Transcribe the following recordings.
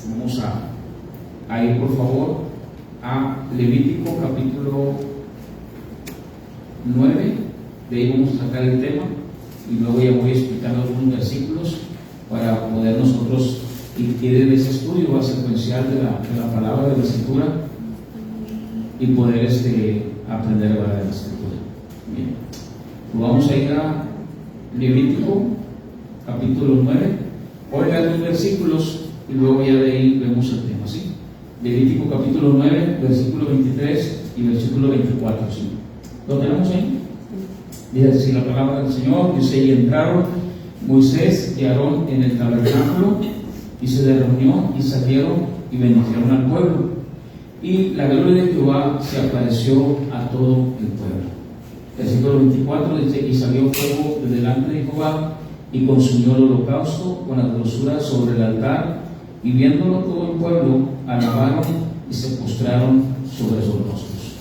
Vamos a ir por favor a Levítico capítulo 9. De ahí vamos a sacar el tema y luego ya voy a explicar algunos versículos para poder nosotros ir en ese estudio secuencial de la palabra de la Escritura y poder aprender de la Escritura. Bien, pues vamos a ir a Levítico capítulo 9. Voy a leer los versículos y luego ya de ahí vemos el tema, ¿sí? Levítico capítulo 9, versículo 23 y versículo 24, ¿sí? ¿Lo tenemos ahí? Dice así la palabra del Señor. Dice: y entraron Moisés y Aarón en el tabernáculo, y se le reunió, y salieron y bendijeron al pueblo. Y la gloria de Jehová se apareció a todo el pueblo. Versículo 24 dice: y salió fuego de delante de Jehová, y consumió el holocausto con la grosura sobre el altar, y viéndolo todo el pueblo, alabaron y se postraron sobre sus rostros.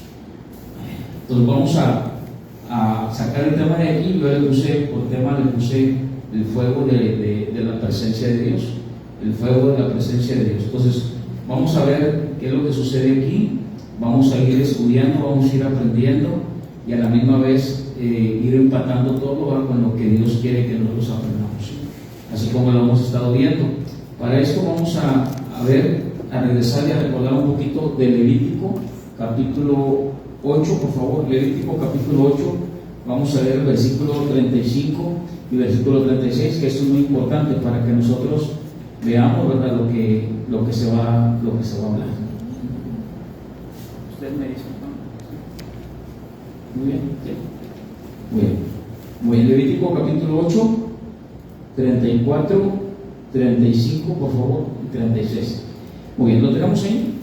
Entonces vamos a sacar el tema de aquí. Yo le puse el fuego de la presencia de Dios, el fuego de la presencia de Dios. Entonces vamos a ver qué es lo que sucede aquí. Vamos a ir estudiando, vamos a ir aprendiendo y a la misma vez ir empatando todo con lo que Dios quiere que nosotros aprendamos, así como lo hemos estado viendo. Para esto vamos a regresar y a recordar un poquito de Levítico capítulo 8, por favor. Levítico capítulo 8, vamos a leer el versículo 35 y versículo 36, que esto es muy importante para que nosotros veamos, ¿verdad?, lo que se va a hablar. ¿Usted me dice? Muy bien, sí. Muy bien. Levítico capítulo 8, 34, 35, por favor, y 36. Muy bien, ¿lo tenemos ahí?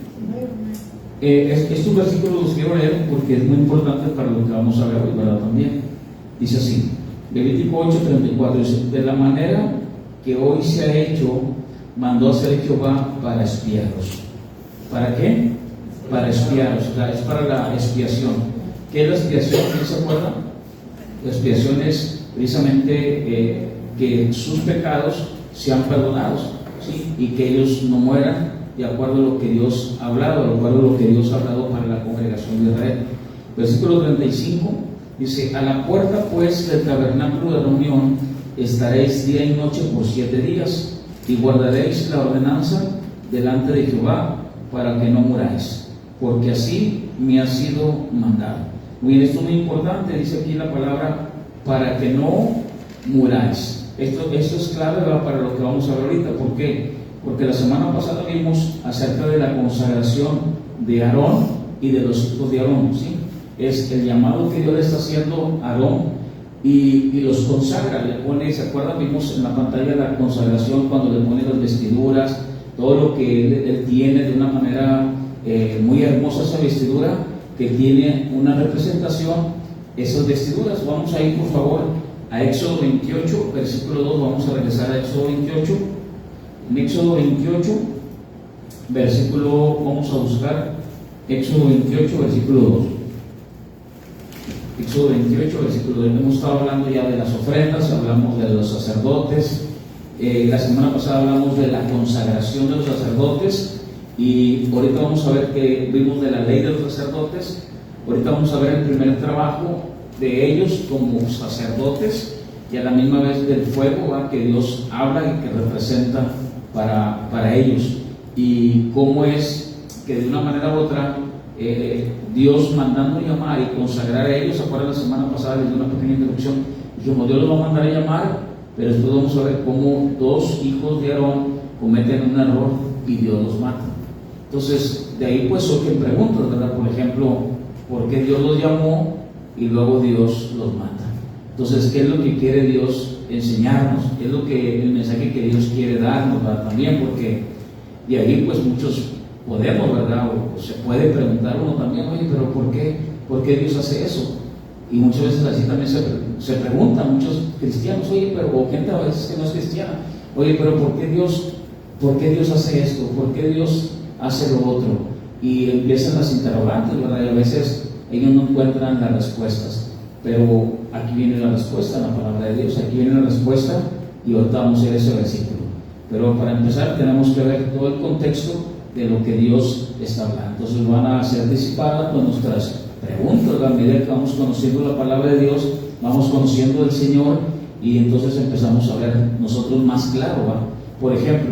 Estos versículos los quiero leer porque es muy importante para lo que vamos a ver hoy, ¿verdad? También dice así, Levítico 8, 34, dice: de la manera que hoy se ha hecho, mandó hacer Jehová para expiarlos. ¿Para qué? Para expiarlos, o sea, es para la expiación. ¿Qué es la expiación? ¿Quién se acuerda? La expiación es precisamente que sus pecados sean perdonados, ¿sí? Y que ellos no mueran, de acuerdo a lo que Dios ha hablado, de acuerdo a lo que Dios ha hablado para la congregación de Israel. Versículo 35 dice: a la puerta pues del tabernáculo de reunión estaréis día y noche por 7 días, y guardaréis la ordenanza delante de Jehová para que no muráis, porque así me ha sido mandado. Muy bien, esto es muy importante, dice aquí la palabra para que no muráis. Esto es clave, ¿verdad?, para lo que vamos a ver ahorita. ¿Por qué? Porque la semana pasada vimos acerca de la consagración de Aarón y de los hijos de Aarón, ¿sí? Es el llamado que Dios le está haciendo a Aarón y los consagra, le pone, ¿se acuerdan? Vimos en la pantalla la consagración cuando le pone las vestiduras, todo lo que él tiene de una manera muy hermosa, esa vestidura que tiene una representación, esas vestiduras. Vamos a ir por favor a Éxodo 28, versículo 2, vamos a regresar a Éxodo 28. En Éxodo 28, versículo, vamos a buscar Éxodo 28, versículo 2. Éxodo 28, versículo 2. Hemos estado hablando ya de las ofrendas, hablamos de los sacerdotes. La semana pasada hablamos de la consagración de los sacerdotes, y ahorita vamos a ver que vimos de la ley de los sacerdotes. Ahorita vamos a ver el primer trabajo de ellos como sacerdotes y a la misma vez del fuego, ¿verdad?, que Dios habla y que representa para ellos, y cómo es que de una manera u otra Dios mandando llamar y consagrar a ellos. ¿Se acuerdan? La semana pasada les di una pequeña introducción y como Dios los va a mandar a llamar, pero después vamos a ver cómo 2 hijos de Aarón cometen un error y Dios los mata. Entonces de ahí pues surgen preguntas, ¿verdad? Por ejemplo, ¿por qué Dios los llamó y luego Dios los mata? Entonces, ¿qué es lo que quiere Dios enseñarnos? ¿Qué es el mensaje que Dios quiere darnos, ¿verdad? También, porque de ahí pues muchos podemos, ¿verdad? O se puede preguntar uno también: oye, pero ¿por qué Dios hace eso? Y muchas veces así también se preguntan muchos cristianos: oye, pero, o gente a veces que no es cristiana, oye, pero ¿por qué Dios hace esto? ¿Por qué Dios hace lo otro? Y empiezan las interrogantes, ¿verdad? Y a veces ellos no encuentran las respuestas, pero aquí viene la respuesta en la palabra de Dios. Aquí viene la respuesta y ahorita vamos a ver ese versículo. Pero para empezar tenemos que ver todo el contexto de lo que Dios está hablando. Entonces van a ser disipadas con nuestras preguntas. A medida que vamos conociendo la palabra de Dios, vamos conociendo al Señor, y entonces empezamos a ver nosotros más claro, ¿va? Por ejemplo,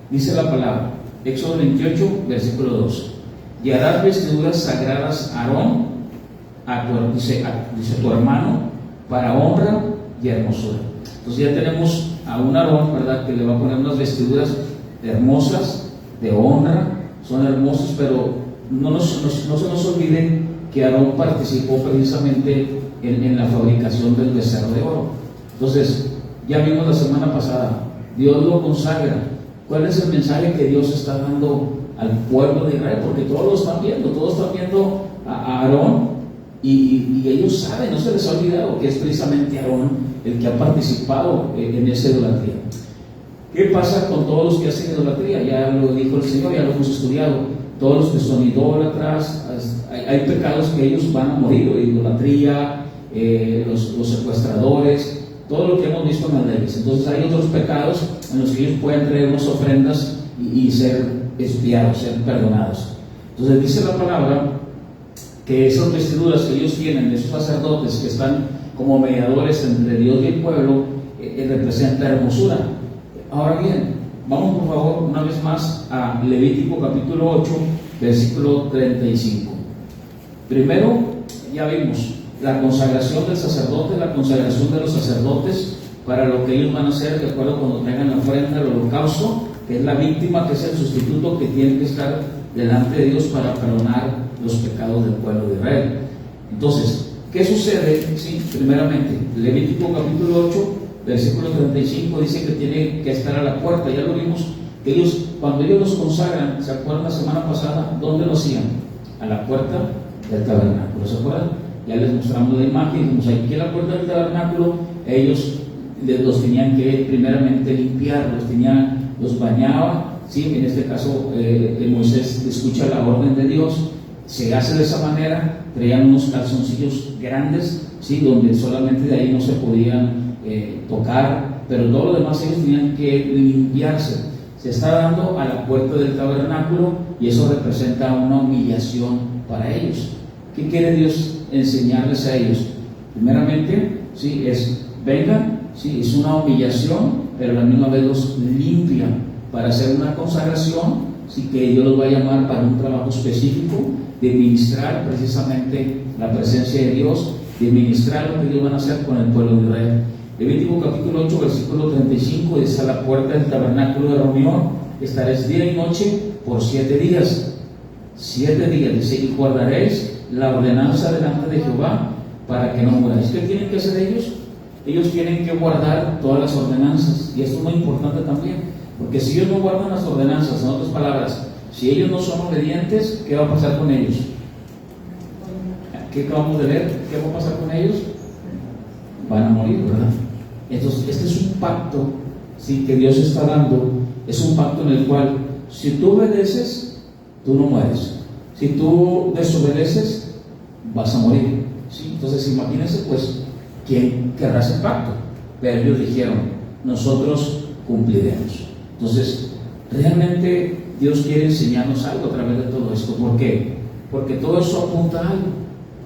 dice la palabra, Éxodo 28, versículo 2: y harás vestiduras sagradas a Aarón, dice tu hermano, para honra y hermosura. Entonces ya tenemos a un Aarón, ¿verdad?, que le va a poner unas vestiduras hermosas, de honra, son hermosas, pero no se nos olvide que Aarón participó precisamente en la fabricación del becerro de oro. Entonces, ya vimos la semana pasada, Dios lo consagra. ¿Cuál es el mensaje que Dios está dando al pueblo de Israel? Porque todos lo están viendo, a Aarón, y ellos saben, no se les ha olvidado que es precisamente Aarón el que ha participado en esa idolatría. ¿Qué pasa con todos los que hacen idolatría? Ya lo dijo el Señor, ya lo hemos estudiado. Todos los que son idólatras, hay pecados que ellos van a morir: idolatría, los secuestradores, todo lo que hemos visto en las leyes. Entonces hay otros pecados en los que ellos pueden traer unas ofrendas y ser expiados, ser perdonados. Entonces dice la palabra que esas vestiduras que ellos tienen, esos sacerdotes que están como mediadores entre Dios y el pueblo, representa hermosura. Ahora bien, vamos por favor una vez más a Levítico capítulo 8, versículo 35. Primero, ya vimos la consagración del sacerdote, la consagración de los sacerdotes para lo que ellos van a hacer, de acuerdo cuando traigan la ofrenda, el holocausto, que es la víctima, que es el sustituto que tiene que estar delante de Dios para perdonar los pecados del pueblo de Israel. Entonces, ¿qué sucede? Sí, primeramente, Levítico capítulo 8, versículo 35 dice que tiene que estar a la puerta. Ya lo vimos, que ellos, cuando ellos los consagran, ¿se acuerdan la semana pasada? ¿Dónde lo hacían? A la puerta del tabernáculo, ¿se acuerdan? Ya les mostramos la imagen, dijimos, aquí en la puerta del tabernáculo, ellos los tenían que primeramente limpiar, los bañaba, ¿sí? En este caso Moisés escucha la orden de Dios, se hace de esa manera, traían unos calzoncillos grandes, ¿sí?, donde solamente de ahí no se podían tocar, pero todo lo demás ellos tenían que limpiarse. Se está dando a la puerta del tabernáculo, y eso representa una humillación para ellos. ¿Qué quiere Dios enseñarles a ellos? Primeramente, sí, vengan, sí, es una humillación, pero a la misma vez los limpia para hacer una consagración, sí, que Dios los va a llamar para un trabajo específico de ministrar precisamente la presencia de Dios, de ministrar lo que ellos van a hacer con el pueblo de Israel. Levítico capítulo 8, versículo 35 dice: a la puerta del tabernáculo de reunión estaréis día y noche por 7 días. 7 días, dice, y guardaréis la ordenanza delante de Jehová para que no muráis. ¿Qué tienen que hacer ellos? Ellos tienen que guardar todas las ordenanzas, y esto es muy importante también, porque si ellos no guardan las ordenanzas, en otras palabras, si ellos no son obedientes, ¿qué va a pasar con ellos? ¿Qué acabamos de ver? ¿Qué va a pasar con ellos? Van a morir, ¿verdad? Entonces, este es un pacto, ¿sí?, que Dios está dando. Es un pacto en el cual, si tú obedeces, tú no mueres. Si tú desobedeces, vas a morir, ¿sí? Entonces, imagínense, pues, ¿quién querrá ese pacto? Pero ellos dijeron, nosotros cumpliremos. Entonces, realmente Dios quiere enseñarnos algo a través de todo esto. ¿Por qué? Porque todo eso apunta a algo.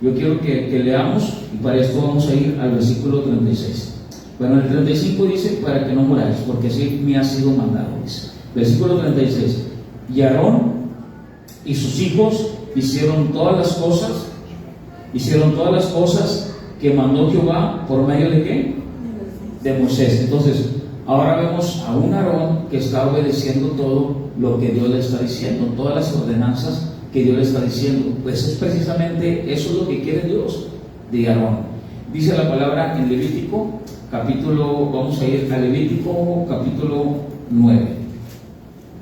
Yo quiero que leamos, y para esto vamos a ir al versículo 36. Bueno, el 35 dice: para que no muráis, porque así me ha sido mandado. Dice. Versículo 36. Y Aarón y sus hijos hicieron todas las cosas que mandó Jehová por medio de ¿qué? De Moisés. Entonces, ahora vemos a un Aarón que está obedeciendo todo lo que Dios le está diciendo, todas las ordenanzas que Dios le está diciendo. Pues es precisamente eso es lo que quiere Dios de Aarón. Dice la palabra en Levítico capítulo, vamos a ir a Levítico capítulo 9.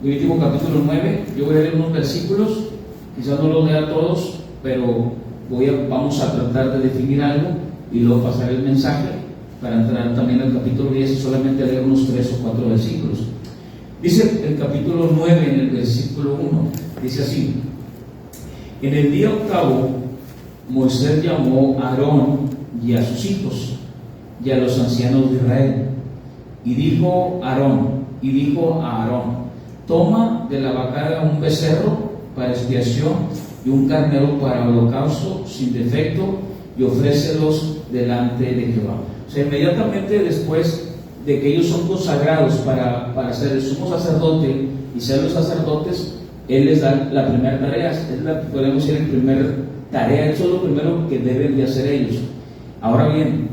Levítico capítulo 9, yo voy a leer unos versículos, quizás no los lea todos, pero vamos a tratar de definir algo y luego pasar el mensaje para entrar también al capítulo 10 y solamente leer unos 3 o 4 versículos. Dice el capítulo 9 en el versículo 1, dice así: en el día octavo Moisés llamó a Aarón y a sus hijos y a los ancianos de Israel, y dijo Aarón: y dijo a Aarón: toma de la vacada un becerro para expiación y un carnero para holocausto sin defecto, y ofrécelos delante de Jehová. O sea, inmediatamente después de que ellos son consagrados para ser el sumo sacerdote y ser los sacerdotes, Él les da la primera tarea. Podemos decir, el primer tarea. Eso es lo primero que deben de hacer ellos. Ahora bien,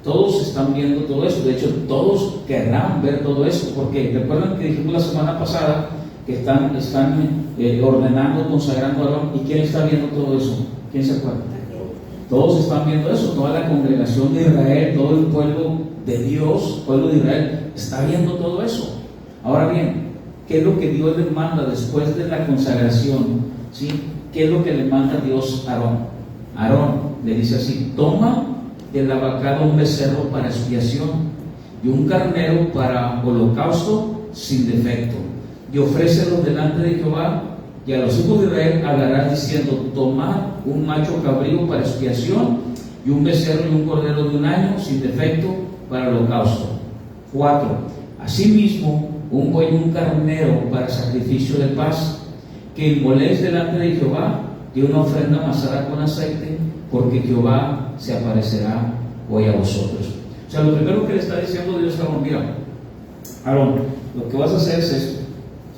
todos están viendo todo eso. De hecho, todos querrán ver todo eso, porque recuerdan que dijimos la semana pasada que están ordenando, consagrando a Aarón. ¿Y quién está viendo todo eso? ¿Quién se acuerda? Todos están viendo eso. Toda la congregación de Israel, todo el pueblo de Dios, pueblo de Israel, está viendo todo eso. Ahora bien, ¿qué es lo que Dios les manda después de la consagración? ¿Sí? ¿Qué es lo que le manda Dios a Aarón? Aarón le dice así: toma de la vacada un becerro para expiación y un carnero para holocausto sin defecto, y ofrécelos delante de Jehová, y a los hijos de Israel hablarás diciendo: tomad un macho cabrío para expiación y un becerro y un cordero de un año sin defecto para holocausto. 4. Asimismo, un buey y un carnero para sacrificio de paz, que inmoléis delante de Jehová, y una ofrenda amasada con aceite, porque Jehová se aparecerá hoy a vosotros. O sea, lo primero que le está diciendo Dios a Aarón: mira, Aarón, lo que vas a hacer es esto.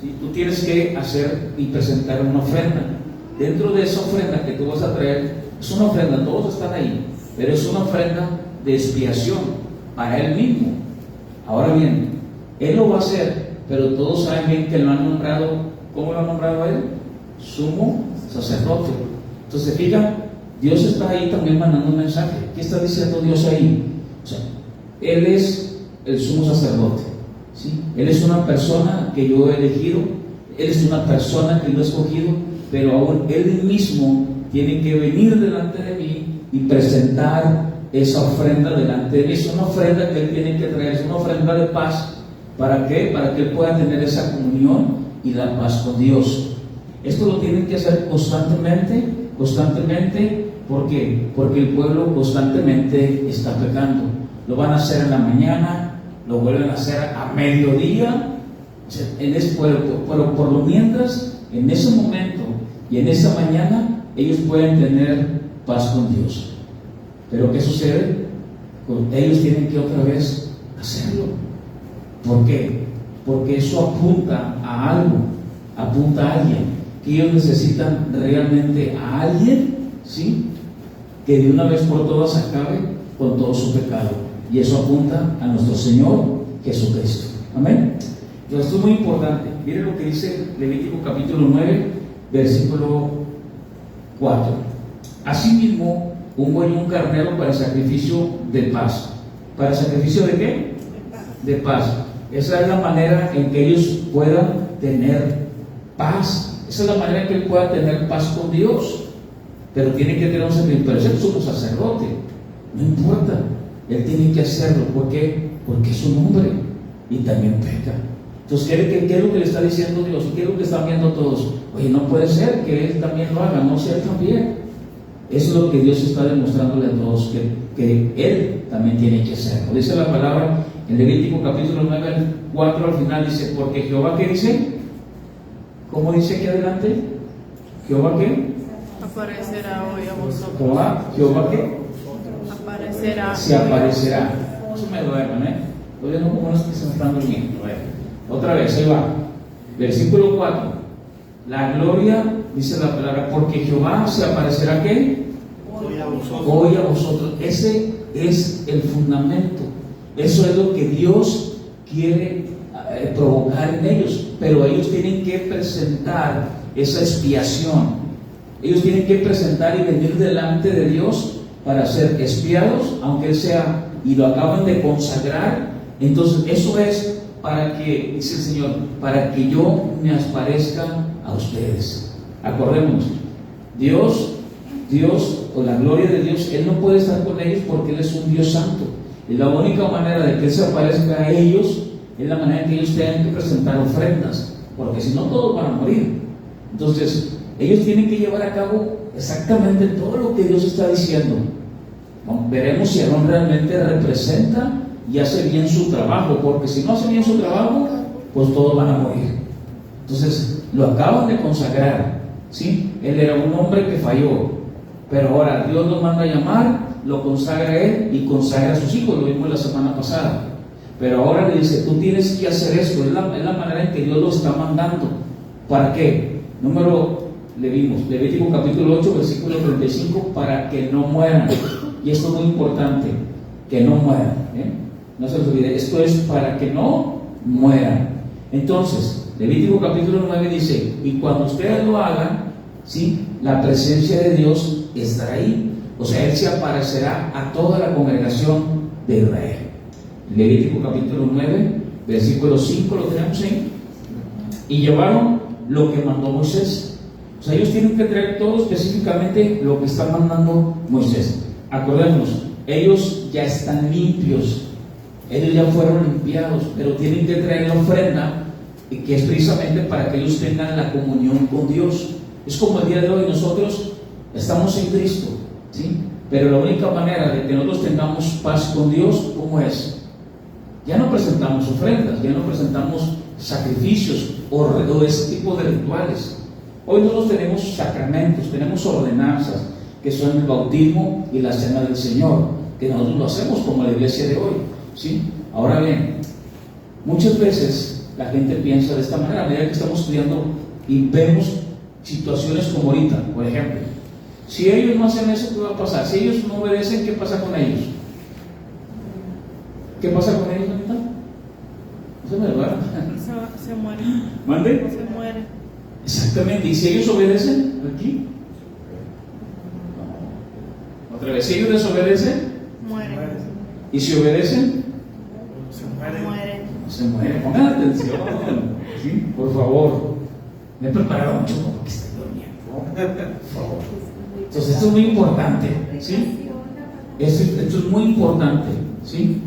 ¿Sí? Tú tienes que hacer y presentar una ofrenda. Dentro de esa ofrenda que tú vas a traer, es una ofrenda, todos están ahí, pero es una ofrenda de expiación para Él mismo. Ahora bien, Él lo va a hacer, pero todos saben bien que lo han nombrado. ¿Cómo lo han nombrado a Él? Sumo sacerdote. Entonces, fíjate, Dios está ahí también mandando un mensaje. ¿Qué está diciendo Dios ahí? O sea, Él es el sumo sacerdote, ¿sí? Él es una persona que yo he elegido, Él es una persona que yo he escogido, pero aún Él mismo tiene que venir delante de mí y presentar esa ofrenda delante de mí. Es una ofrenda que Él tiene que traer, es una ofrenda de paz. ¿Para qué? Para que Él pueda tener esa comunión y la paz con Dios. Esto lo tienen que hacer constantemente. ¿Por qué? Porque el pueblo constantemente está pecando. Lo van a hacer en la mañana, lo vuelven a hacer a mediodía, en ese pueblo, pero por lo mientras, en ese momento y en esa mañana, ellos pueden tener paz con Dios. Pero ¿qué sucede? Ellos tienen que otra vez hacerlo. ¿Por qué? Porque eso apunta a algo, apunta a alguien, que ellos necesitan realmente a alguien, ¿sí?, que de una vez por todas acabe con todo su pecado. Y eso apunta a nuestro Señor Jesucristo. Amén. Entonces, esto es muy importante. Miren lo que dice Levítico capítulo 9, versículo 4. Asimismo, un buey y un carnero para sacrificio de paz. ¿Para sacrificio de qué? De paz. Esa es la manera en que ellos puedan tener paz. Esa es la manera en que él pueda tener paz con Dios. Pero tiene que tener un sacrificio. Pero es el sumo sacerdote. No importa. Él tiene que hacerlo. ¿Por qué? Porque es un hombre y también peca. Entonces, ¿qué es lo que le está diciendo Dios? ¿Qué es lo que están viendo todos? Oye, no puede ser que él también lo haga. No, si él también. Es lo que Dios está demostrándole a todos, que él también tiene que hacerlo. Dice la palabra en Levítico capítulo 9, 4 al final, dice: porque Jehová, ¿qué dice? ¿Cómo dice aquí adelante? ¿Jehová qué? Aparecerá hoy a vosotros. ¿Jehová qué? Aparecerá. Se aparecerá. No se me duerman, Todavía no como unos que se me están durmiendo. Otra vez, ahí va. Versículo 4. La gloria, dice la palabra, porque Jehová se aparecerá, ¿qué? Hoy a vosotros. Ese es el fundamento. Eso es lo que Dios quiere provocar en ellos. Pero ellos tienen que presentar esa expiación. Ellos tienen que presentar y venir delante de Dios para ser expiados, aunque Él sea, y lo acaban de consagrar. Entonces, eso es para que, dice el Señor, para que yo me aparezca a ustedes. Acordémonos, Dios, o la gloria de Dios, Él no puede estar con ellos porque Él es un Dios santo. Y la única manera de que Él se aparezca a ellos es la manera en que ellos tengan que presentar ofrendas, porque si no, todos van a morir. Entonces, ellos tienen que llevar a cabo exactamente todo lo que Dios está diciendo. Veremos si Aarón realmente representa y hace bien su trabajo, porque si no hace bien su trabajo, pues todos van a morir. Entonces, lo acaban de consagrar, ¿sí? Él era un hombre que falló, pero ahora Dios lo manda a llamar, lo consagra a él y consagra a sus hijos, lo vimos la semana pasada. Pero ahora le dice, tú tienes que hacer esto, es la manera en que Dios lo está mandando. ¿Para qué? Le vimos, Levítico capítulo 8, versículo 35, para que no mueran. Y esto es muy importante, que no mueran, ¿eh? No se les olvide, esto es para que no mueran. Entonces, Levítico capítulo 9 dice, y cuando ustedes lo hagan, ¿sí? La presencia de Dios estará ahí. O sea, Él se aparecerá a toda la congregación de Israel. Levítico capítulo 9, versículo 5, lo tenemos ahí. Y llevaron lo que mandó Moisés. O sea, ellos tienen que traer todo específicamente lo que está mandando Moisés. Acordémonos, ellos ya están limpios, ellos ya fueron limpiados, pero tienen que traer la ofrenda, que es precisamente para que ellos tengan la comunión con Dios. Es como el día de hoy, nosotros estamos en Cristo, ¿sí? Pero la única manera de que nosotros tengamos paz con Dios, ¿cómo es? Ya no presentamos ofrendas, ya no presentamos sacrificios o ese tipo de rituales. Hoy nosotros tenemos sacramentos, tenemos ordenanzas, que son el bautismo y la cena del Señor, que nosotros lo hacemos como la iglesia de hoy, ¿sí? Ahora bien, muchas veces la gente piensa de esta manera, a medida que estamos estudiando y vemos situaciones como ahorita, por ejemplo, si ellos no hacen eso, ¿qué va a pasar? Si ellos no obedecen, ¿qué pasa con ellos? ¿Qué pasa con ellos ahorita? No se me va. Se muere. ¿Mande? Se muere. Exactamente. ¿Y si ellos obedecen? Aquí. No. Otra vez. Si ellos desobedecen, Muere. ¿y si obedecen? Muere. No se mueren. Pongan atención. ¿Sí? Por favor. Me he preparado mucho porque estoy durmiendo. Por favor. Entonces, esto es muy importante. ¿Sí? Esto es muy importante. ¿Sí?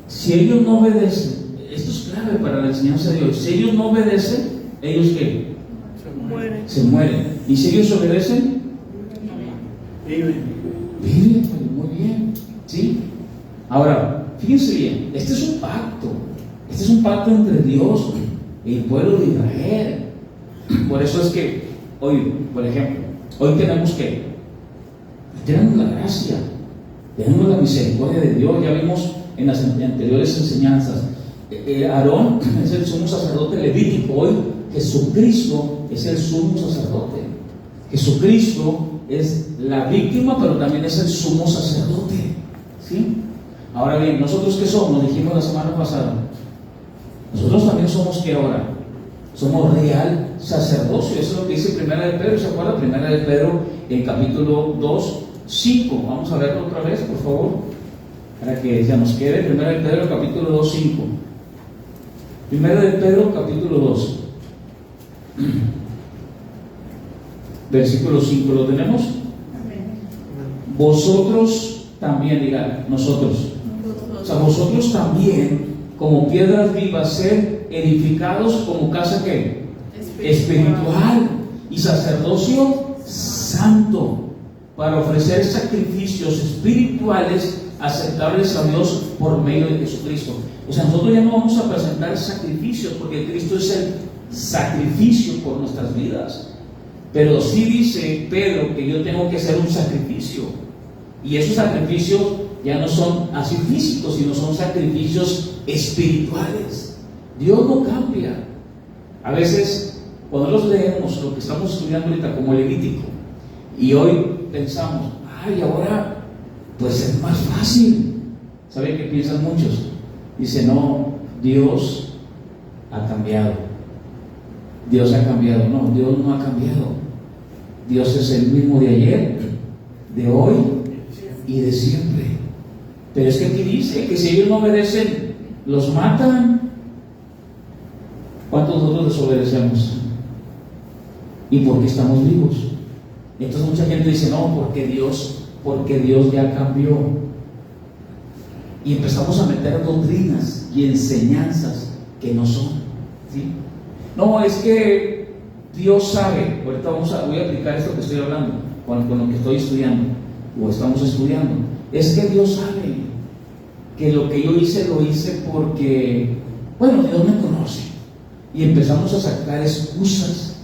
Si ellos no obedecen, esto es clave para la enseñanza de Dios. Si ellos no obedecen, ¿ellos qué? Se mueren. ¿Y si ellos obedecen? Viven. Muy bien. ¿Sí? Ahora, fíjense bien, este es un pacto. Este es un pacto entre Dios y el pueblo de Israel. Por eso es que hoy, por ejemplo, hoy tenemos que tenemos la gracia, tenemos la misericordia de Dios. Ya vimos en las anteriores enseñanzas, Aarón es el sumo sacerdote levítico. Hoy Jesucristo es el sumo sacerdote. Jesucristo es la víctima, pero también es el sumo sacerdote, ¿sí? Ahora bien, ¿nosotros qué somos? Dijimos la semana pasada, nosotros también somos, ¿qué ahora? Somos real sacerdocio. Eso es lo que dice Primera de Pedro. ¿Se acuerda? Primera de Pedro, en capítulo 2, 5. Vamos a verlo otra vez, por favor, para que se nos quede. Primera de Pedro, capítulo 2, 5. Primera de Pedro, capítulo 2, versículo 5. ¿Lo tenemos? Vosotros también, digan, nosotros. O sea, vosotros también, como piedras vivas, ser edificados como casa ¿qué? Espiritual y sacerdocio santo, para ofrecer sacrificios espirituales aceptables a Dios por medio de Jesucristo. O sea, nosotros ya no vamos a presentar sacrificios, porque Cristo es el sacrificio por nuestras vidas. Pero sí dice Pedro que yo tengo que hacer un sacrificio, y esos sacrificios ya no son así físicos, sino son sacrificios espirituales. Dios no cambia. A veces, cuando los leemos, lo que estamos estudiando ahorita como Levítico, y hoy pensamos, ay, ahora pues es más fácil. ¿Saben qué piensan muchos? Dice, no, Dios ha cambiado. Dios ha cambiado. No, Dios no ha cambiado. Dios es el mismo de ayer, de hoy y de siempre. Pero es que aquí dice que si ellos no obedecen, los matan. ¿Cuántos nosotros desobedecemos? ¿Y por qué estamos vivos? Entonces mucha gente dice, no, porque Dios ya cambió. Y empezamos a meter doctrinas y enseñanzas que no son, ¿sí? No, es que Dios sabe. Ahorita voy a aplicar esto que estoy hablando con lo que estoy estudiando o estamos estudiando. Es que Dios sabe que lo que yo hice lo hice porque, bueno, Dios me conoce. y empezamos a sacar excusas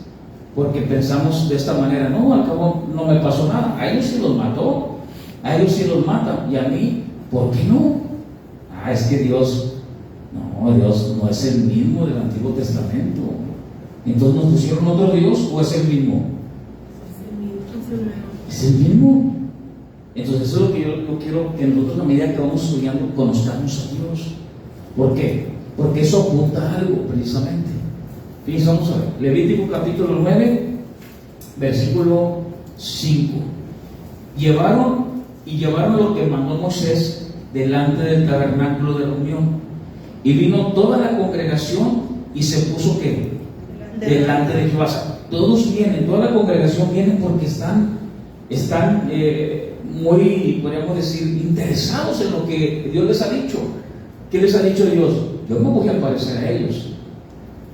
porque pensamos de esta manera: no, al cabo no me pasó nada, a ellos sí los mató, a ellos sí los matan, y a mí, ¿por qué no? Es que Dios no es el mismo del Antiguo Testamento. Entonces, ¿nos pusieron otro Dios o es el mismo? Es el mismo. Entonces, eso es lo que yo quiero que nosotros, a medida que vamos estudiando, conozcamos a Dios. ¿Por qué? Porque eso apunta a algo, precisamente. Fíjense, vamos a ver. Levítico capítulo 9, versículo 5. Llevaron lo que mandó Moisés delante del tabernáculo de reunión. Y vino toda la congregación y se puso, ¿qué? Delante de Jehová. Todos vienen, toda la congregación viene porque están muy, podríamos decir, interesados en lo que Dios les ha dicho. ¿Qué les ha dicho Dios? Yo no voy a aparecer a ellos.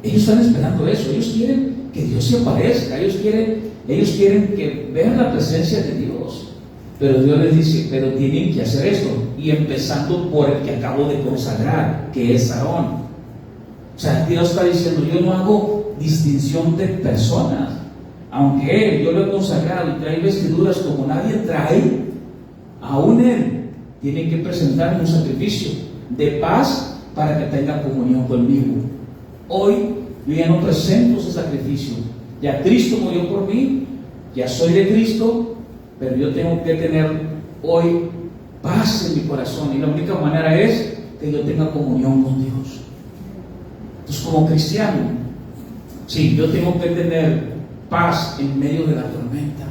Ellos están esperando eso. Ellos quieren que Dios se aparezca. Ellos quieren que vean la presencia de Dios. Pero Dios les dice: pero tienen que hacer esto. Y empezando por el que acabo de consagrar, que es Aarón. O sea, Dios está diciendo: yo no hago distinción de personas. Aunque yo lo he consagrado y trae vestiduras como nadie trae, aún él tiene que presentarme un sacrificio de paz para que tenga comunión conmigo. Hoy yo ya no presento ese sacrificio. Ya Cristo murió por mí, ya soy de Cristo, pero yo tengo que tener hoy paz en mi corazón, y la única manera es que yo tenga comunión con Dios. Entonces, como cristiano, sí, yo tengo que tener paz en medio de la tormenta,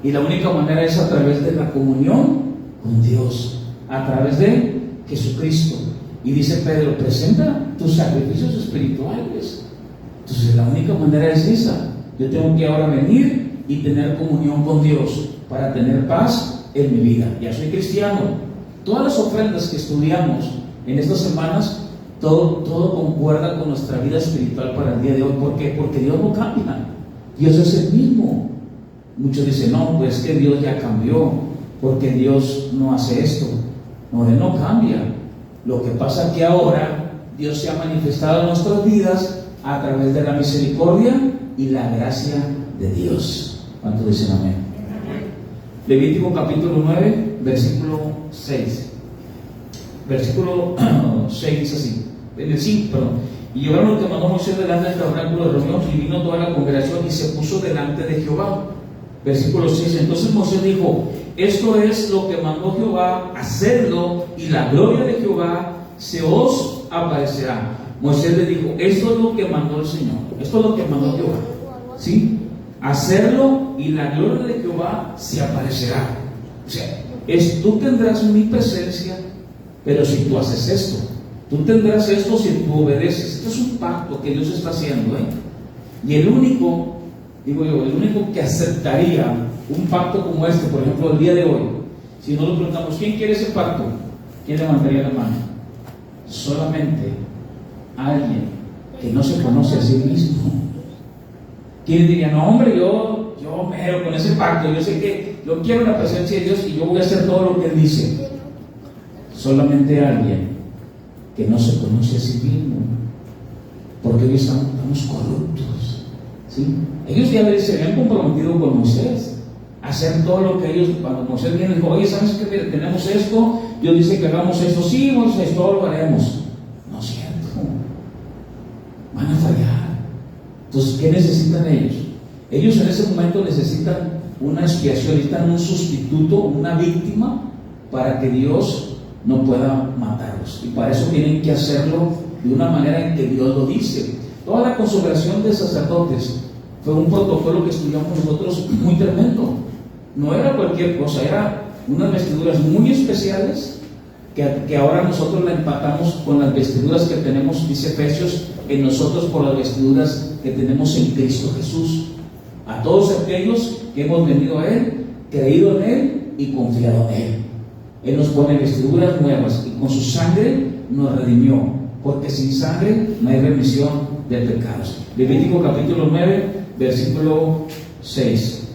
y la única manera es a través de la comunión con Dios, a través de Jesucristo. Y dice Pedro: presenta tus sacrificios espirituales. Entonces, la única manera es esa. Yo tengo que ahora venir y tener comunión con Dios para tener paz en mi vida. Ya soy cristiano. Todas las ofrendas que estudiamos en estas semanas, todo concuerda con nuestra vida espiritual para el día de hoy. ¿Por qué? Porque Dios no cambia. Dios es el mismo. Muchos dicen: no, pues que Dios ya cambió, porque Dios no hace esto. No, Él no cambia. Lo que pasa es que ahora Dios se ha manifestado en nuestras vidas a través de la misericordia y la gracia de Dios. ¿Cuántos dicen amén? Levítico capítulo 9, versículo 6. Versículo 6 dice así, en el 5, perdón: y llevaron lo que mandó Moisés delante del tabernáculo de reunión, y vino toda la congregación y se puso delante de Jehová. Versículo 6. Entonces Moisés dijo: esto es lo que mandó Jehová, hacedlo, y la gloria de Jehová se os aparecerá. Moisés le dijo: esto es lo que mandó el Señor, esto es lo que mandó Jehová, ¿sí? Hacerlo, y la gloria de Jehová se aparecerá. O sea, tú tendrás mi presencia, pero si tú haces esto. Tú tendrás esto si tú obedeces. Esto es un pacto que Dios está haciendo, Y el único que aceptaría un pacto como este, por ejemplo, el día de hoy, si nos lo preguntamos: ¿quién quiere ese pacto? ¿Quién levantaría la mano? Solamente alguien que no se conoce a sí mismo. ¿Quién diría: no, hombre, yo mero con ese pacto, yo sé que yo quiero la presencia de Dios y yo voy a hacer todo lo que Él dice? Solamente alguien que no se conoce a sí mismo, porque hoy estamos corruptos, ¿sí? Ellos ya se habían comprometido con Moisés a hacer todo lo que ellos, cuando Moisés viene y dijo: oye, ¿sabes qué? Mira, tenemos esto, Dios dice que hagamos esto. Sí, Moisés, todo lo haremos. No es cierto, van a fallar. Entonces, ¿qué necesitan ellos? Ellos en ese momento necesitan una expiación, necesitan un sustituto, una víctima, para que Dios no pueda matarlos, y para eso tienen que hacerlo de una manera en que Dios lo dice. Toda la consagración de sacerdotes fue un protocolo que estudiamos nosotros muy tremendo. No era cualquier cosa, era unas vestiduras muy especiales que ahora nosotros la empatamos con las vestiduras que tenemos, dice Efesios, en nosotros por las vestiduras que tenemos en Cristo Jesús. A todos aquellos que hemos venido a Él, creído en Él y confiado en Él. Él nos pone vestiduras nuevas y con su sangre nos redimió, porque sin sangre no hay remisión de pecados. Levítico capítulo 9, versículo 6.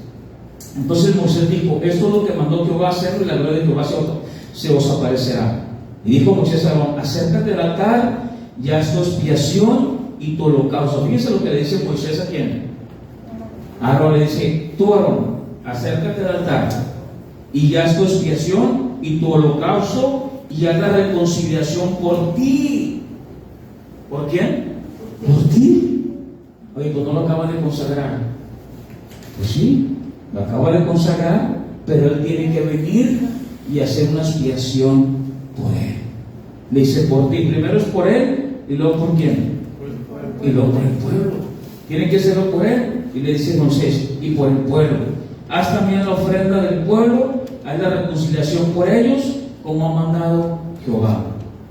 Entonces Moisés dijo: esto es lo que mandó Jehová, hacerlo, y la gloria de Jehová se os aparecerá. Y dijo Moisés a Aarón: acércate al altar, y haz tu expiación y tu holocausto. Fíjense lo que le dice Moisés a quién. A Aarón le dice: tú, Aarón, acércate al altar y haz tu expiación y tu holocausto y haz la reconciliación por ti. ¿Por quién? Por ti. Oye, pues no lo acaba de consagrar. Pues sí, lo acaba de consagrar, pero él tiene que venir y hacer una expiación por él. Le dice: por ti. Primero es por él y luego por quién. Y luego por el pueblo. Tiene que hacerlo por él. Y le dice Moisés: y por el pueblo. Haz también la ofrenda del pueblo, haz la reconciliación por ellos, como ha mandado Jehová.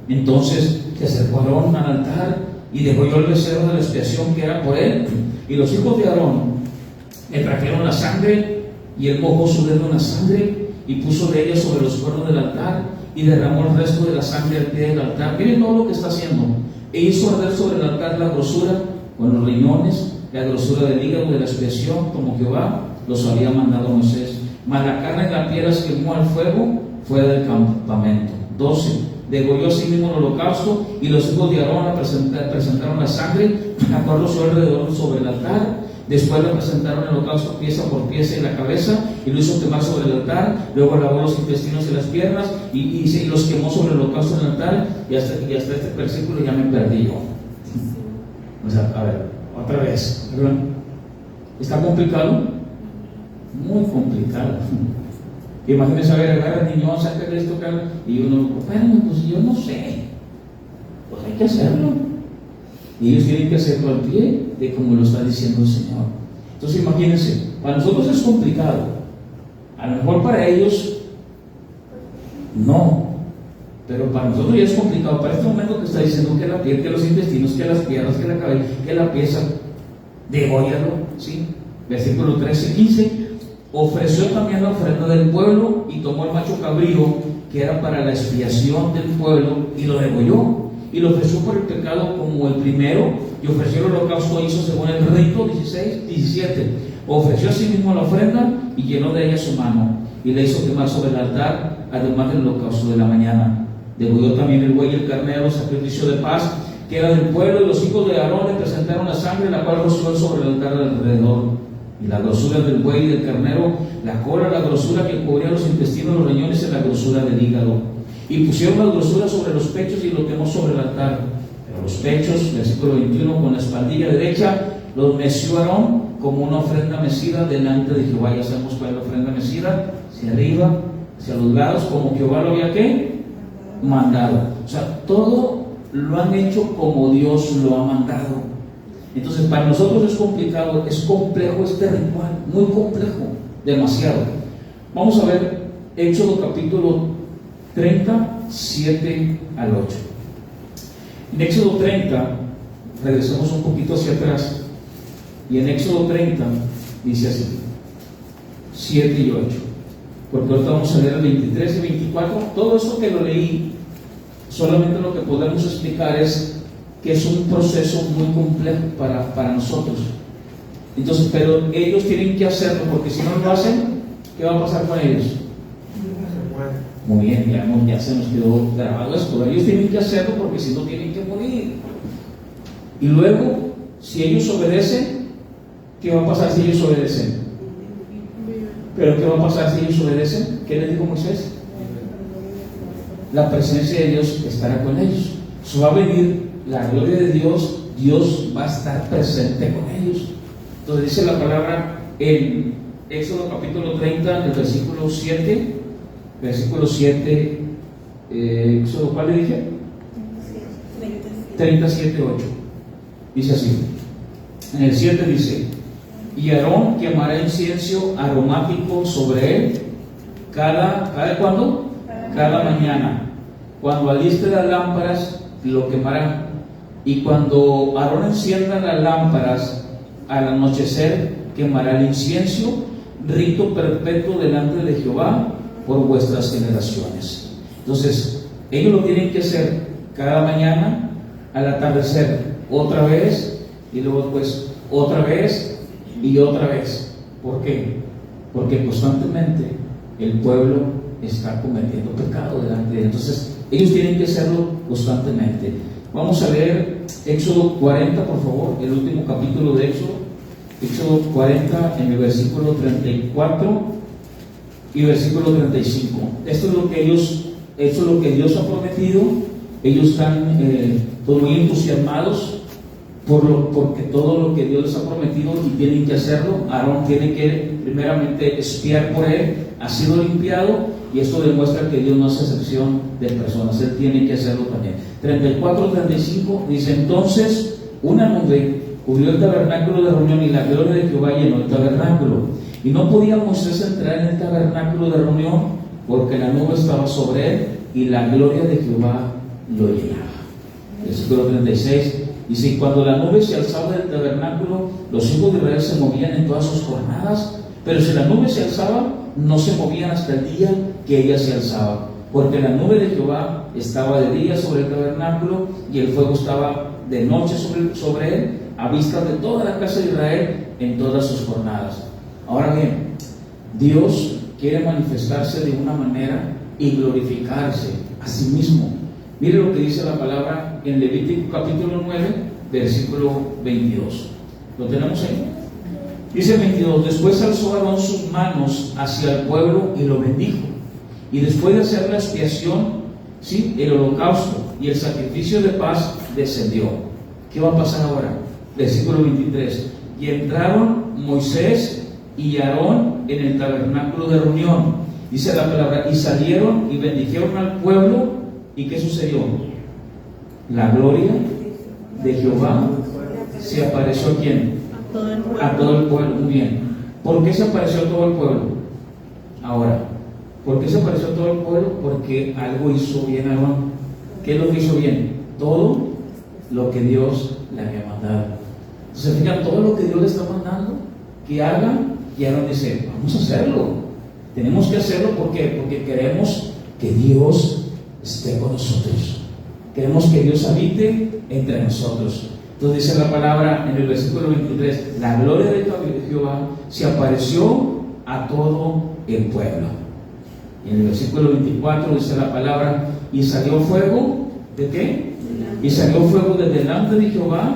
Entonces se acercó Aarón al altar y degolló el becerro de la expiación que era por él. Y los hijos de Aarón le trajeron la sangre, y él mojó su dedo en la sangre y puso de ella sobre los cuernos del altar y derramó el resto de la sangre al pie del altar. Miren todo lo que está haciendo. E hizo arder sobre el altar la grosura con los riñones, la grosura del hígado de la expiación, como Jehová los había mandado a Moisés. Mas la carne y las piedras quemó al fuego fuera del campamento. 12. Degolló así mismo el holocausto, y los hijos de Aarón presentaron la sangre, la roció alrededor sobre el altar. Después le presentaron el holocausto pieza por pieza y la cabeza, y lo hizo quemar sobre el altar. Luego lavó los intestinos y las piernas y los quemó sobre el holocausto en el altar. Y hasta este versículo ya me perdí yo. O sea, a ver, otra vez, ¿verdad? ¿Está complicado? Muy complicado. Imagínense, a ver, agarra el niño, saca esto, y uno, bueno, pues yo no sé. Pues hay que hacerlo. Y ellos tienen que hacerlo al pie de como lo está diciendo el Señor. Entonces imagínense, para nosotros es complicado. A lo mejor para ellos no, pero para nosotros ya es complicado. Para este momento que está diciendo que la piel, que los intestinos, que las piernas, que la cabeza, que la pieza, dególlalo, ¿sí? Versículo 13, 15. Ofreció también la ofrenda del pueblo y tomó el macho cabrío que era para la expiación del pueblo y lo degolló. Y lo ofreció por el pecado como el primero, y ofreció el holocausto, hizo según el rito. 16, 17. Ofreció a sí mismo la ofrenda y llenó de ella su mano, y le hizo quemar sobre el altar, además del holocausto de la mañana. Degolló también el buey y el carnero, sacrificio de paz, que era del pueblo, y los hijos de Aarón le presentaron la sangre, la cual roció sobre el altar alrededor. Y la grosura del buey y del carnero, la cola, la grosura que cubría los intestinos, los riñones, y la grosura del hígado. Y pusieron la grosura sobre los pechos y lo quemó sobre el altar. Pero los pechos, versículo 21, con la espaldilla derecha, los meció Aarón como una ofrenda mecida delante de Jehová. Ya sabemos cuál es la ofrenda mecida: hacia arriba, hacia los lados, como Jehová lo había ¿qué? Mandado. O sea, todo lo han hecho como Dios lo ha mandado. Entonces, para nosotros es complicado, es complejo este ritual, muy complejo, demasiado. Vamos a ver Éxodo capítulo 37 al 8. En Éxodo 30, regresamos un poquito hacia atrás, y en Éxodo 30 dice así, 7 y 8, porque ahorita vamos a leer el 23 y 24. Todo esto que lo leí, solamente lo que podemos explicar es que es un proceso muy complejo para nosotros. Entonces, pero ellos tienen que hacerlo, porque si no lo hacen, ¿qué va a pasar con ellos? Muy bien, ya se nos quedó grabado esto. Ellos tienen que hacerlo porque si no tienen que morir. Y luego, si ellos obedecen, ¿qué va a pasar si ellos obedecen? ¿Pero qué va a pasar si ellos obedecen? ¿Qué les dijo Moisés? La presencia de Dios estará con ellos. Eso va a venir la gloria de Dios. Dios va a estar presente con ellos. Entonces dice la palabra en Éxodo capítulo 30, el versículo 7. Versículo 7, Éxodo, ¿cuál le dije? 37, 8. Dice así. En el 7 dice: y Aarón quemará incienso aromático sobre él ¿cada cuándo? Cada mañana. Cuando aliste las lámparas, lo quemará. Y cuando Aarón encienda las lámparas al anochecer, quemará el incienso, rito perpetuo delante de Jehová por vuestras generaciones. Entonces, ellos lo tienen que hacer cada mañana, al atardecer, otra vez, y luego pues otra vez y otra vez. ¿Por qué? Porque constantemente el pueblo está cometiendo pecado delante de él. Entonces, ellos tienen que hacerlo constantemente. Vamos a leer Éxodo 40, por favor, el último capítulo de Éxodo. Éxodo 40 en el versículo 34 y versículo 35. Esto es lo que Dios ha prometido. Ellos están pues muy entusiasmados porque todo lo que Dios les ha prometido y tienen que hacerlo. Aarón tiene que primeramente expiar por él, ha sido limpiado, y esto demuestra que Dios no hace excepción de personas, él tiene que hacerlo también. 34-35 dice: entonces una nube cubrió el tabernáculo de reunión y la gloria de Jehová llenó el tabernáculo. Y no podía Moisés entrar en el tabernáculo de reunión porque la nube estaba sobre él y la gloria de Jehová lo llenaba. Versículo 36 dice: y cuando la nube se alzaba del tabernáculo, los hijos de Israel se movían en todas sus jornadas, pero si la nube se alzaba, no se movían hasta el día que ella se alzaba, porque la nube de Jehová estaba de día sobre el tabernáculo y el fuego estaba de noche sobre él, a vista de toda la casa de Israel en todas sus jornadas. Ahora bien, Dios quiere manifestarse de una manera y glorificarse a sí mismo. Mire lo que dice la palabra en Levítico capítulo 9, versículo 22. ¿Lo tenemos ahí? Dice 22: después alzó Aarón sus manos hacia el pueblo y lo bendijo. Y después de hacer la expiación, ¿sí?, el holocausto y el sacrificio de paz, descendió. ¿Qué va a pasar ahora? Versículo 23: y entraron Moisés y Aarón en el tabernáculo de reunión. Dice la palabra: y salieron y bendijeron al pueblo. ¿Y qué sucedió? La gloria de Jehová se apareció ¿a quién? A todo el pueblo. Muy bien. ¿Por qué se apareció a todo el pueblo? Ahora, ¿por qué se apareció a todo el pueblo? Porque algo hizo bien Aarón. ¿Qué es lo que hizo bien? Todo lo que Dios le había mandado. Entonces, fíjate, todo lo que Dios le está mandando que haga, y Aarón dice: vamos a hacerlo. Tenemos que hacerlo. ¿Por qué? Porque queremos que Dios esté con nosotros. Queremos que Dios habite entre nosotros. Entonces dice la palabra en el versículo 23: la gloria de Jehová se apareció a todo el pueblo. Y en el versículo 24 dice la palabra: y salió fuego, ¿de qué? Y salió fuego de delante de Jehová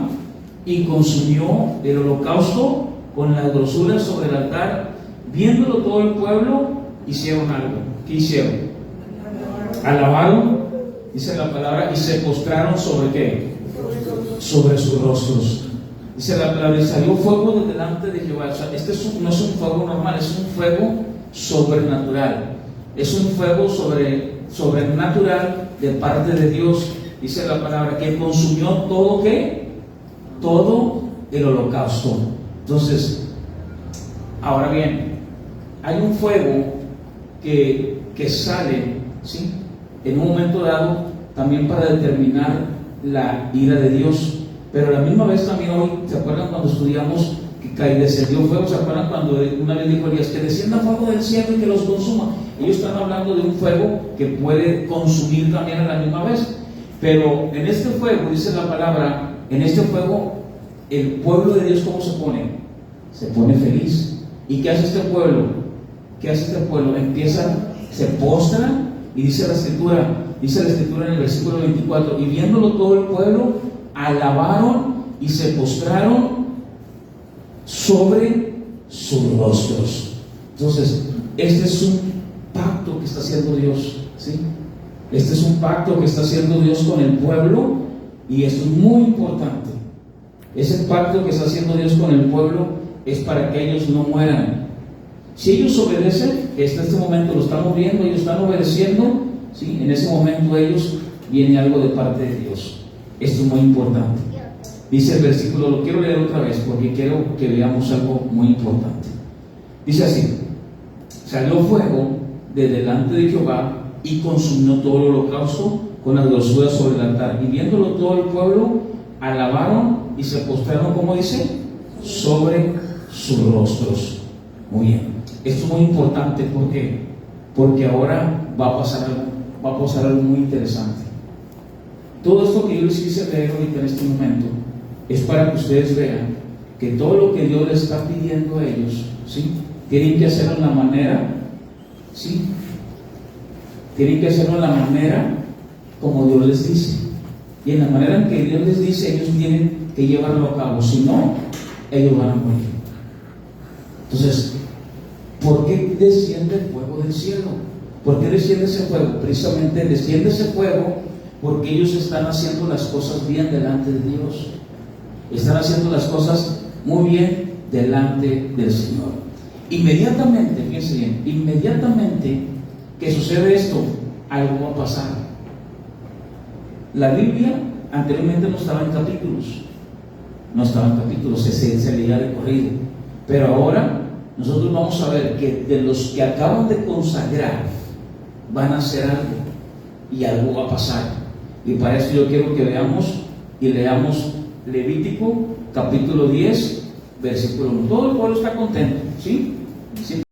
y consumió el holocausto con las grosuras sobre el altar. Viéndolo todo el pueblo, hicieron algo. ¿Qué hicieron? Alabaron, dice la palabra, y se postraron ¿sobre qué? Sobre sus rostros. Dice la palabra: y salió fuego de delante de Jehová. O sea, no es un fuego normal, es un fuego sobrenatural. Es un fuego sobrenatural de parte de Dios. Dice la palabra que consumió todo, ¿qué? Todo el holocausto. Entonces, ahora bien, hay un fuego que sale, ¿sí?, en un momento dado también para determinar la ira de Dios. Pero a la misma vez también hoy, ¿se acuerdan cuando estudiamos que descendió fuego? ¿Se acuerdan cuando una vez dijo Elías que descienda fuego del cielo y que los consuma? Ellos están hablando de un fuego que puede consumir también a la misma vez. Pero en este fuego, dice la palabra, en este fuego el pueblo de Dios, ¿cómo se pone? Se pone feliz. ¿Y qué hace este pueblo? ¿Qué hace este pueblo? Se postra. Y dice la escritura en el versículo 24: y viéndolo todo el pueblo, alabaron y se postraron sobre sus rostros. Entonces, este es un pacto que está haciendo Dios, ¿sí? Este es un pacto que está haciendo Dios con el pueblo, y esto es muy importante. Ese pacto que está haciendo Dios con el pueblo es para que ellos no mueran. Si ellos obedecen, en este momento lo estamos viendo, ellos están obedeciendo, ¿sí?, en ese momento ellos viene algo de parte de Dios. Esto es muy importante. Dice el versículo, lo quiero leer otra vez porque quiero que veamos algo muy importante. Dice así: salió fuego de delante de Jehová y consumió todo el holocausto con las grosuras sobre el altar. Y viéndolo todo el pueblo, alabaron y se postraron, ¿cómo dice? Sobre sus rostros. Muy bien. Esto es muy importante. ¿Por qué? Porque ahora va a pasar algo muy interesante. Todo esto que yo les quise leer ahorita en este momento es para que ustedes vean que todo lo que Dios les está pidiendo a ellos, ¿sí?, tienen que hacerlo en la manera, ¿sí?, tienen que hacerlo en la manera como Dios les dice. Y en la manera en que Dios les dice, ellos tienen que llevarlo a cabo. Si no, ellos van a morir. Entonces, ¿por qué desciende el fuego del cielo? ¿Por qué desciende ese fuego? Precisamente desciende ese fuego porque ellos están haciendo las cosas bien delante de Dios. Están haciendo las cosas muy bien delante del Señor. Inmediatamente, fíjense bien, inmediatamente que sucede esto, algo va a pasar. La Biblia anteriormente no estaba en capítulos, se leía de corrido. Pero ahora nosotros vamos a ver que de los que acaban de consagrar van a hacer algo y algo va a pasar. Y para eso yo quiero que veamos y leamos Levítico capítulo 10 versículo 1. Todo el pueblo está contento, ¿sí? ¿Sí?